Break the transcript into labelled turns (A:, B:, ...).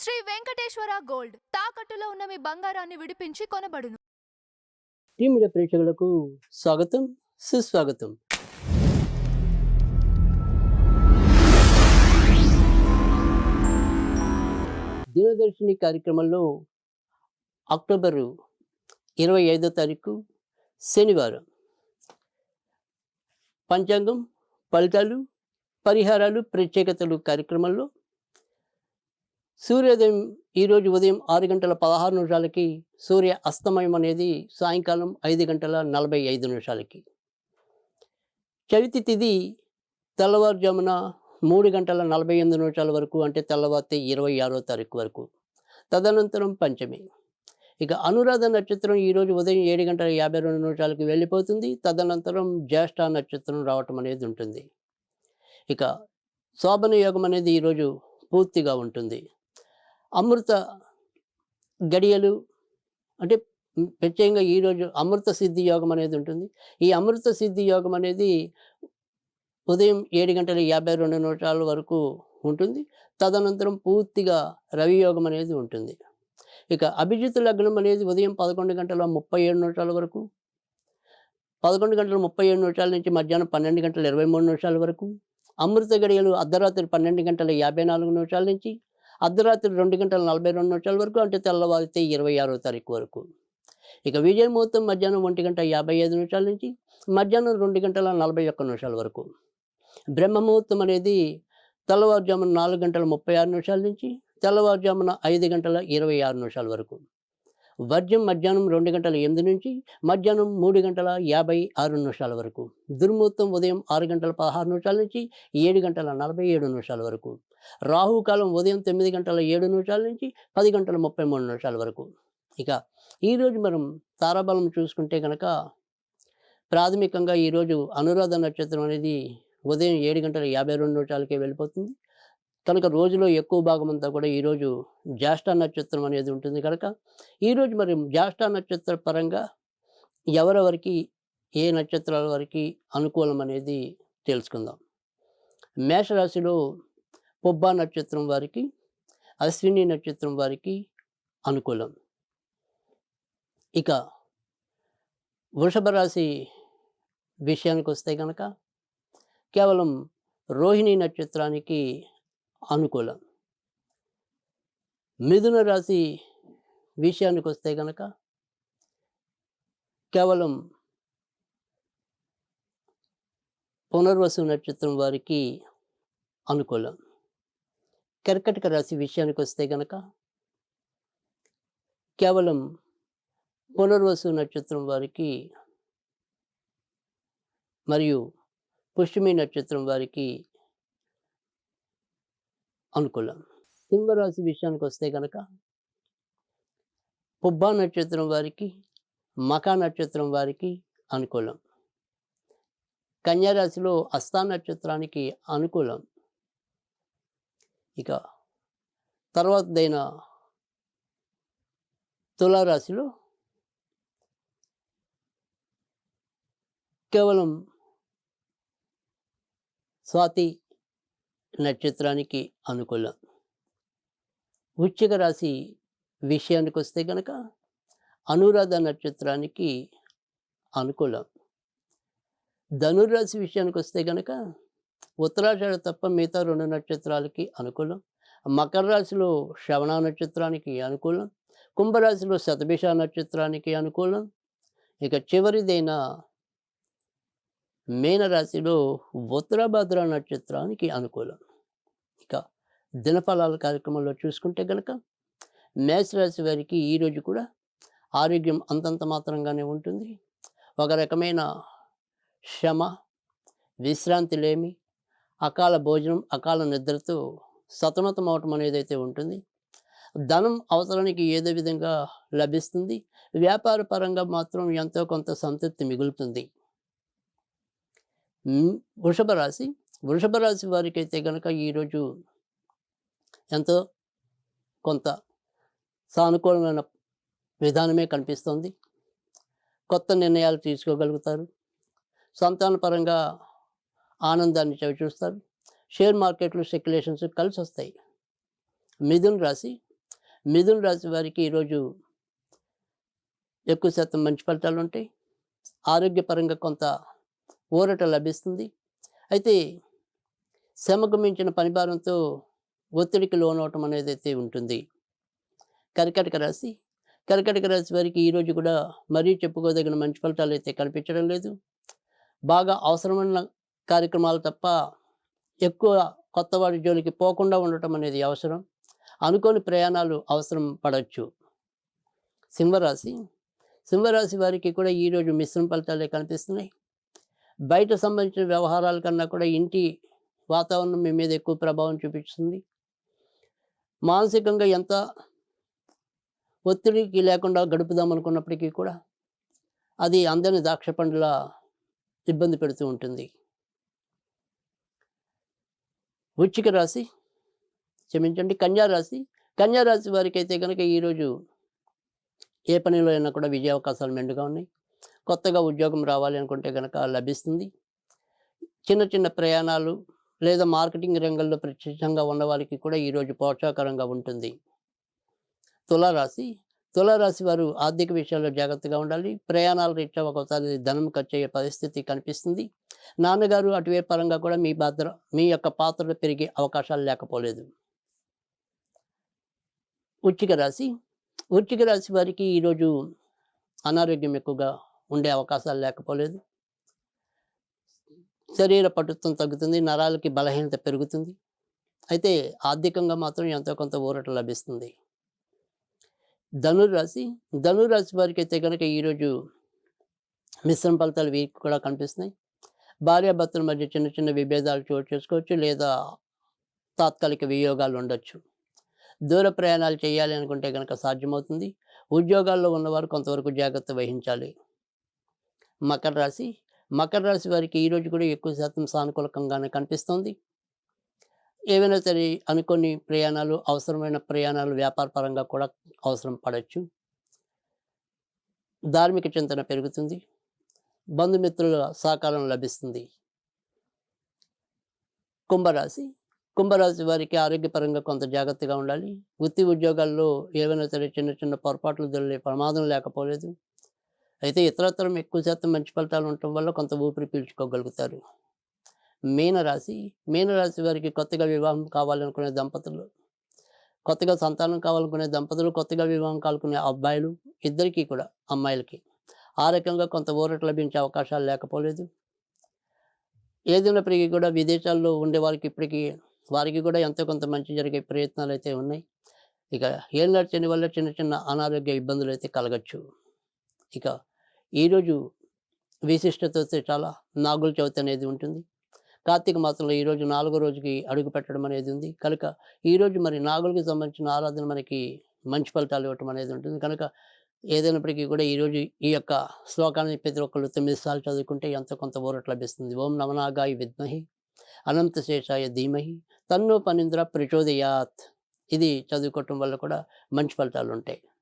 A: Shri Venkateswara gold తాకట్టులో ఉన్న మీ బంగారాన్ని విడిపించి కొనబడును.
B: టీ మీడియా ప్రేక్షకులకు స్వాగతం, సుస్వాగతం. దినదర్శిని కార్యక్రమంలో అక్టోబర్ 25వ తారీఖు శనివారం పంచాంగం, ఫలితాలు, పరిహారాలు, ప్రత్యేకతలు కార్యక్రమంలో సూర్యోదయం ఈరోజు ఉదయం 6:16 సూర్య అస్తమయం అనేది సాయంకాలం 5:45 చవితి తిథి తెల్లవారుజామున 3:48 వరకు, అంటే తెల్లవారితే 26వ తారీఖు వరకు. తదనంతరం పంచమి. ఇక అనురాధ నక్షత్రం ఈరోజు ఉదయం 7:52 వెళ్ళిపోతుంది. తదనంతరం జ్యేష్ఠ నక్షత్రం రావటం అనేది ఉంటుంది. ఇక శోభన యోగం అనేది ఈరోజు పూర్తిగా ఉంటుంది. అమృత గడియలు అంటే ప్రత్యేకంగా ఈరోజు అమృత సిద్ధి యోగం అనేది ఉంటుంది. ఈ అమృత సిద్ధి యోగం అనేది ఉదయం 7:52 వరకు ఉంటుంది. తదనంతరం పూర్తిగా రవి యోగం అనేది ఉంటుంది. ఇక అభిజిత్ లగ్నం అనేది ఉదయం 11:37 వరకు, 11:37 నుంచి మధ్యాహ్నం 12:23 వరకు. అమృత గడియలు అర్ధరాత్రి 12:54 నుంచి అర్ధరాత్రి 2:42 వరకు, అంటే తెల్లవారితే 26వ తారీఖు వరకు. ఇక విజయ ముహూర్తం మధ్యాహ్నం 1:55 నుంచి మధ్యాహ్నం 2:41 వరకు. బ్రహ్మ ముహూర్తం అనేది తెల్లవారుజామున 4:36 నుంచి తెల్లవారుజామున 5:26 వరకు. వర్జ్యం మధ్యాహ్నం 2:08 నుంచి మధ్యాహ్నం 3:56 వరకు. దుర్ముహూర్తం ఉదయం 6:16 నుంచి 7:47 వరకు. రాహుకాలం ఉదయం 9:07 నుంచి 10:33 వరకు. ఇక ఈరోజు మనం తారాబలం చూసుకుంటే కనుక ప్రాథమికంగా ఈరోజు అనురాధ నక్షత్రం అనేది ఉదయం 7:52 వెళ్ళిపోతుంది కనుక రోజులో ఎక్కువ భాగం అంతా కూడా ఈరోజు జ్యేష్ఠ నక్షత్రం అనేది ఉంటుంది కనుక ఈరోజు మరి జ్యేష్ఠ నక్షత్ర పరంగా ఎవరెవరికి ఏ నక్షత్రాల వారికి అనుకూలం అనేది తెలుసుకుందాం. మేషరాశిలో పుబ్బా నక్షత్రం వారికి, అశ్విని నక్షత్రం వారికి అనుకూలం. ఇక వృషభ రాశి విషయానికి వస్తే కనుక కేవలం రోహిణి నక్షత్రానికి అనుకూలం. మిథున రాశి విషయానికి వస్తే కనుక కేవలం పునర్వసు నక్షత్రం వారికి అనుకూలం. కర్కటక రాశి విషయానికి వస్తే కనుక కేవలం పునర్వసు నక్షత్రం వారికి మరియు పుష్యమి నక్షత్రం వారికి అనుకూలం. సింహరాశి విషయానికి వస్తే కనుక పుబ్బా నక్షత్రం వారికి, మకా నక్షత్రం వారికి అనుకూలం. కన్యారాశిలో హస్తా నక్షత్రానికి అనుకూలం. ఇక తర్వాతదైన తులారాశిలో కేవలం స్వాతి నక్షత్రానికి అనుకూలం. వృశ్చిక రాశి విషయానికి వస్తే కనుక అనురాధ నక్షత్రానికి అనుకూలం. ధనుర్రాశి విషయానికి వస్తే కనుక ఉత్తరాషాఢ తప్ప మిగతా 2 నక్షత్రాలకి అనుకూలం. మకర రాశిలో శ్రవణ నక్షత్రానికి అనుకూలం. కుంభరాశిలో శతభిష నక్షత్రానికి అనుకూలం. ఇక చివరిదైన మీనరాశిలో ఉత్తరాభద్ర నక్షత్రానికి అనుకూలం. ఇక దినఫలాల కార్యక్రమంలో చూసుకుంటే కనుక మేషరాశి వారికి ఈరోజు కూడా ఆరోగ్యం అంతంత మాత్రంగానే ఉంటుంది. ఒక రకమైన శ్రమ, విశ్రాంతి లేమి, అకాల భోజనం, అకాల నిద్రతో సతమతం అవటం అనేది అయితే ఉంటుంది. ధనం అవసరానికి ఏదో విధంగా లభిస్తుంది. వ్యాపార పరంగా మాత్రం ఎంతో కొంత సంతృప్తి మిగులుతుంది. వృషభ రాశి వారికి అయితే కనుక ఈరోజు ఎంతో కొంత సానుకూలమైన విధానమే కనిపిస్తుంది. కొత్త నిర్ణయాలు తీసుకోగలుగుతారు. సంతానపరంగా ఆనందాన్ని చవిచూస్తారు. షేర్ మార్కెట్లు, స్పెక్యులేషన్స్ కలిసి వస్తాయి. మిథున రాశి మిథున రాశి వారికి ఈరోజు ఎక్కువ శాతం మంచి ఫలితాలు ఉంటాయి. ఆరోగ్యపరంగా కొంత ఊరట లభిస్తుంది. అయితే శ్రమకు మించిన పనిభారంతో ఒత్తిడికి లోనవటం అనేది అయితే ఉంటుంది. కర్కాటక రాశి కర్కాటక రాశి వారికి ఈరోజు కూడా మరీ చెప్పుకోదగిన మంచి ఫలితాలు అయితే కనిపించడం లేదు. బాగా అవసరమైన కార్యక్రమాలు తప్ప ఎక్కువ కొత్త వాడి జోలికి పోకుండా ఉండటం అనేది అవసరం. అనుకోని ప్రయాణాలు అవసరం పడవచ్చు. సింహరాశి సింహరాశి వారికి కూడా ఈరోజు మిశ్రమ ఫలితాలే కనిపిస్తున్నాయి. బయట సంబంధించిన వ్యవహారాల కన్నా కూడా ఇంటి వాతావరణం మీ మీద ఎక్కువ ప్రభావం చూపిస్తుంది. మానసికంగా ఎంత ఒత్తిడికి లేకుండా గడుపుదాం అనుకున్నప్పటికీ కూడా అది అందని ద్రాక్ష పండులా ఇబ్బంది పెడుతూ ఉంటుంది. వృశ్చిక రాశి క్షమించండి కన్యా రాశి కన్యా రాశి వారికి అయితే కనుక ఈరోజు ఏ పనిలో అయినా కూడా విజయ అవకాశాలు మెండుగా ఉన్నాయి. కొత్తగా ఉద్యోగం రావాలి అనుకుంటే కనుక లభిస్తుంది. చిన్న చిన్న ప్రయాణాలు లేదా మార్కెటింగ్ రంగంలో ప్రత్యక్షంగా ఉన్న వారికి కూడా ఈరోజు ప్రోత్సాహకరంగా ఉంటుంది. తులారాశి తులారాశి వారు ఆర్థిక విషయాల్లో జాగ్రత్తగా ఉండాలి. ప్రయాణాల రీత్యా ఒకసారి ధనం ఖర్చు అయ్యే పరిస్థితి కనిపిస్తుంది. నాన్నగారు అటువైపు పరంగా కూడా మీ యొక్క పాత్రలు పెరిగే అవకాశాలు లేకపోలేదు. వృశ్చిక రాశి వృశ్చిక రాశి వారికి ఈరోజు అనారోగ్యం ఎక్కువగా ఉండే అవకాశాలు లేకపోలేదు. శరీర పటుత్వం తగ్గుతుంది. నరాలకి బలహీనత పెరుగుతుంది. అయితే ఆర్థికంగా మాత్రం ఎంతో కొంత ఊరట లభిస్తుంది. ధనురాశి ధనురాశి వారికి అయితే కనుక ఈరోజు మిశ్రమ ఫలితాలు వీరికి కూడా కనిపిస్తున్నాయి. భార్యాభర్తల మధ్య చిన్న చిన్న విభేదాలు చోటు చేసుకోవచ్చు లేదా తాత్కాలిక వియోగాలు ఉండొచ్చు. దూర ప్రయాణాలు చేయాలి అనుకుంటే కనుక సాధ్యమవుతుంది. ఉద్యోగాల్లో ఉన్నవారు కొంతవరకు జాగ్రత్త వహించాలి. మకర రాశి మకర రాశి వారికి ఈరోజు కూడా ఎక్కువ శాతం సానుకూలకంగానే కనిపిస్తుంది. ఏవైనా సరే అనుకోని ప్రయాణాలు అవసరమైన ప్రయాణాలు వ్యాపార పరంగా కూడా అవసరం పడవచ్చు. ధార్మిక చింతన పెరుగుతుంది. బంధుమిత్రుల సహకారం లభిస్తుంది. కుంభరాశి కుంభరాశి వారికి ఆరోగ్యపరంగా కొంత జాగ్రత్తగా ఉండాలి. వృత్తి ఉద్యోగాల్లో ఏవైనా సరే చిన్న చిన్న పొరపాట్లు దొరికే ప్రమాదం లేకపోలేదు. అయితే ఇతరత్రం ఎక్కువ శాతం మంచి ఫలితాలు ఉండటం వల్ల కొంత ఊపిరి పీల్చుకోగలుగుతారు. మీనరాశి వారికి కొత్తగా వివాహం కావాలనుకునే దంపతులు, కొత్తగా సంతానం కావాలనుకునే దంపతులు, కొత్తగా వివాహం కావాలనుకునే అబ్బాయిలు ఇద్దరికీ కూడా అమ్మాయిలకి ఆ రకంగా కొంత ఊరట లభించే అవకాశాలు లేకపోలేదు. ఏదైనప్పటికీ కూడా విదేశాల్లో ఉండే వారికి ఇప్పటికీ వారికి కూడా ఎంతో కొంత మంచి జరిగే ప్రయత్నాలు అయితే ఉన్నాయి. ఇక ఏలినాటి శని వల్ల చిన్న చిన్న అనారోగ్య ఇబ్బందులు అయితే కలగచ్చు. ఇక ఈరోజు విశిష్టత వస్తే చాలా నాగుల చవితి అనేది ఉంటుంది. కార్తీక మాసంలో ఈరోజు 4వ రోజుకి అడుగు పెట్టడం అనేది ఉంది. కనుక ఈరోజు మరి నాగులకి సంబంధించిన ఆరాధన మనకి మంచి ఫలితాలు ఇవ్వటం అనేది ఉంటుంది. కనుక ఏదైనప్పటికీ కూడా ఈరోజు ఈ యొక్క శ్లోకాన్ని ప్రతి ఒక్కళ్ళు 9 సార్లు చదువుకుంటే ఎంతో కొంత ఊరట లభిస్తుంది. ఓం నమనాగాయ విద్మహి అనంత శేషాయ ధీమహి తన్నో పనింద్ర ప్రచోదయాత్. ఇది చదువుకోవటం వల్ల కూడా మంచి ఫలితాలు ఉంటాయి.